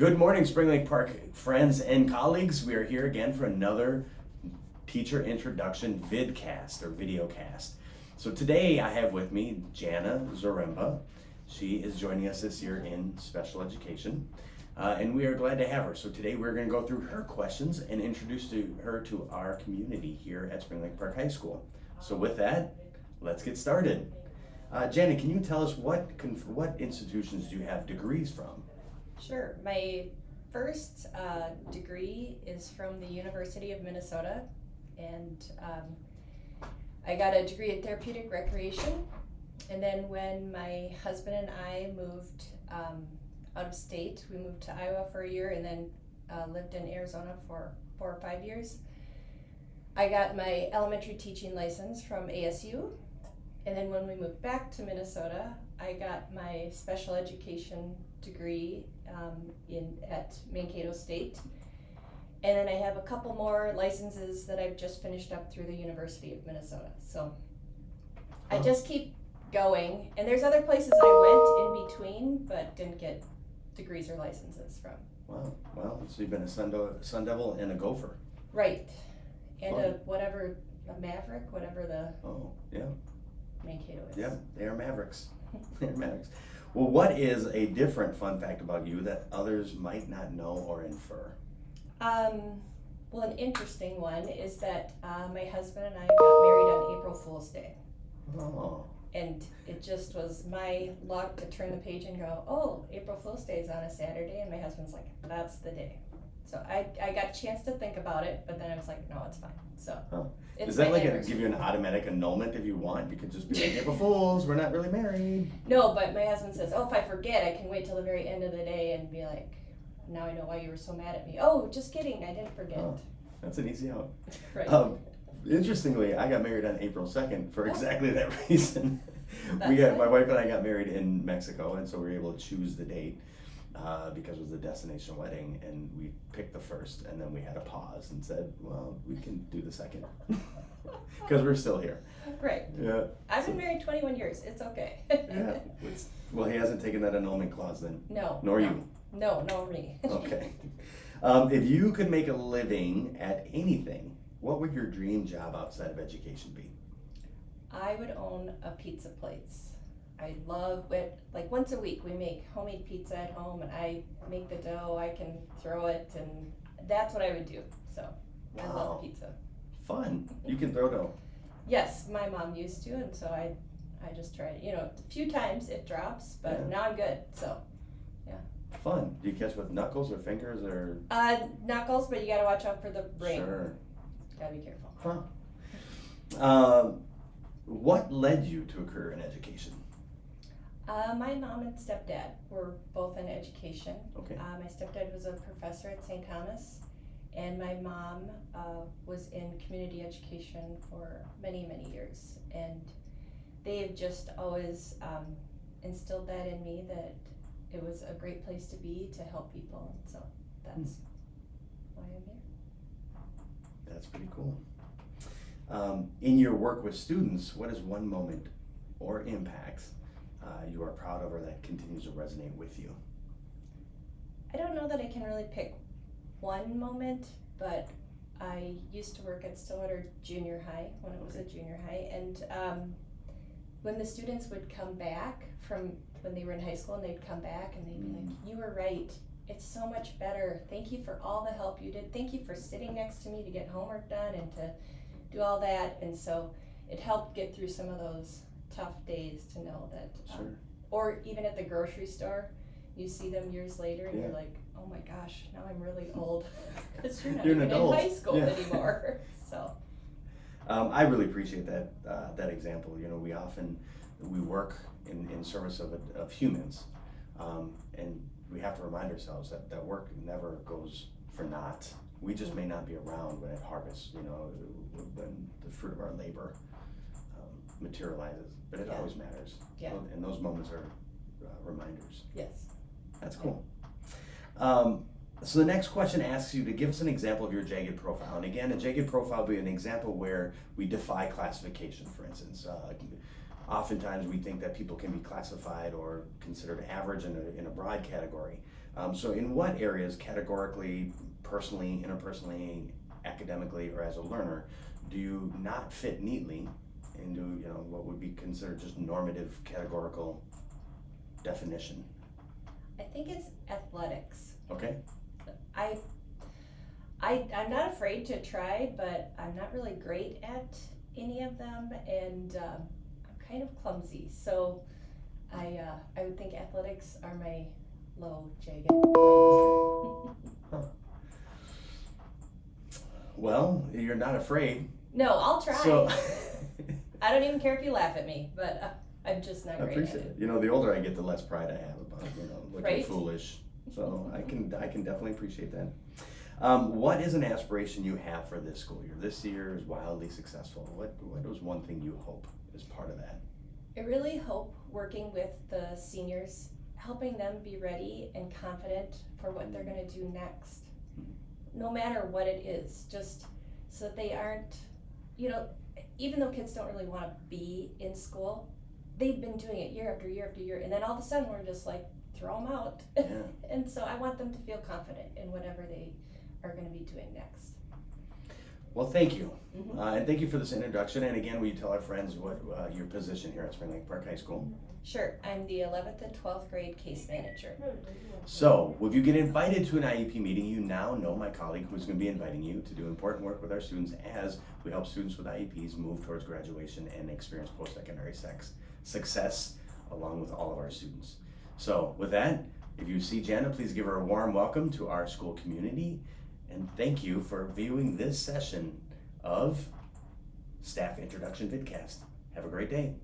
Good morning, Spring Lake Park friends and colleagues. We are here again for another teacher introduction vidcast or videocast. So today I have with me Jana Zaremba. She is joining us this year in special education, and we are glad to have her. So today we're going to go through her questions and introduce her to our community here at Spring Lake Park High School. So with that, let's get started. Jana, can you tell us what institutions do you have degrees from? Sure. My first degree is from the University of Minnesota, and I got a degree in therapeutic recreation. And then when my husband and I moved out of state, we moved to Iowa for a year and then lived in Arizona for 4 or 5 years. I got my elementary teaching license from ASU. And then when we moved back to Minnesota, I got my special education degree at Mankato State. And then I have a couple more licenses that I've just finished up through the University of Minnesota. So I just keep going. And there's other places I went in between, but didn't get degrees or licenses from. Wow, well, so you've been a Sun Devil and a Gopher. Right. And Fun. a Maverick, whatever the Mankato is. Yeah, they are Mavericks. They're Mavericks. Well, what is a different fun fact about you that others might not know or infer? Well, an interesting one is that my husband and I got married on April Fool's Day. Oh. And it just was my luck to turn the page and go, oh, April Fool's Day is on a Saturday, and my husband's like, that's the day. So I got a chance to think about it, but then I was like, no, it's fine. So it's Is that my like anniversary. give you an automatic annulment if you want? You could just be like, April Fools, we're not really married. No, but my husband says, oh, if I forget, I can wait till the very end of the day and be like, now I know why you were so mad at me. Oh, just kidding, I didn't forget. Oh, that's an easy out. Right. Interestingly, I got married on April 2nd for exactly that reason. That's My wife and I got married in Mexico, and so we were able to choose the date because it was a destination wedding, and we picked the first, and then we had a pause and said, well, we can do the second because we're still here. Right. Yeah. I've been married 21 years. It's okay. Yeah. Well, he hasn't taken that annulment clause then. No. Nor you. No, nor me. Okay. If you could make a living at anything, what would your dream job outside of education be? I would own a pizza place. I love it. Like once a week we make homemade pizza at home, and I make the dough, I can throw it, and that's what I would do. So I Wow. love pizza. Fun. You can throw dough. Yes, my mom used to, and so I just tried it. A few times it drops, but Yeah. now I'm good. So Fun. Do you catch with knuckles or fingers or? knuckles, but you gotta watch out for the ring. Sure. Gotta be careful. Huh. What led you to a career in education? My mom and stepdad were both in education. Okay. My stepdad was a professor at St. Thomas, and my mom was in community education for many, many years. And they have just always instilled that in me, that it was a great place to be, to help people. And so that's why I'm here. That's pretty cool. In your work with students, what is one moment or impact you are proud of or that continues to resonate with you? I don't know that I can really pick one moment, but I used to work at Stillwater Junior High when it was a junior high, and when the students would come back from when they were in high school, and they'd come back and they'd be like, you were right, it's so much better, thank you for all the help you did, thank you for sitting next to me to get homework done and to do all that. And so it helped get through some of those tough days to know that. Sure. Or even at the grocery store, you see them years later and Yeah. you're like, oh my gosh, now I'm really old, because you're not You're an even in adult. high school Yeah. anymore. So I really appreciate that example. We work in service of humans, and we have to remind ourselves that work never goes for naught. We just may not be around when it harvests, when the fruit of our labor materializes, but it always matters. Yeah. And those moments are reminders. yes. That's cool. So the next question asks you to give us an example of your jagged profile. And again, a jagged profile would be an example where we defy classification, for instance. Oftentimes we think that people can be classified or considered average in a broad category. So in what areas, categorically, personally, interpersonally, academically, or as a learner, do you not fit neatly into what would be considered just normative categorical definition? I think it's athletics. Okay. I'm not afraid to try, but I'm not really great at any of them, and I'm kind of clumsy. So I would think athletics are my low jagged point. Huh. Well, you're not afraid. No, I'll try. So I don't even care if you laugh at me, but I'm just not I great appreciate at it. The older I get, the less pride I have about looking Right? foolish. So I can definitely appreciate that. What is an aspiration you have for this school year? This year is wildly successful. What is one thing you hope is part of that? I really hope working with the seniors, helping them be ready and confident for what they're going to do next, no matter what it is, just so that they aren't, even though kids don't really want to be in school, they've been doing it year after year after year, and then all of a sudden we're just like, throw them out. Yeah. And so I want them to feel confident in whatever they are going to be doing next. Well, thank you. Mm-hmm. And thank you for this introduction. And again, will you tell our friends what your position here at Spring Lake Park High School? Sure, I'm the 11th and 12th grade case manager. So, if you get invited to an IEP meeting, you now know my colleague who's going to be inviting you to do important work with our students as we help students with IEPs move towards graduation and experience post-secondary success along with all of our students. So, with that, if you see Jana, please give her a warm welcome to our school community. And thank you for viewing this session of Staff Introduction Vidcast. Have a great day.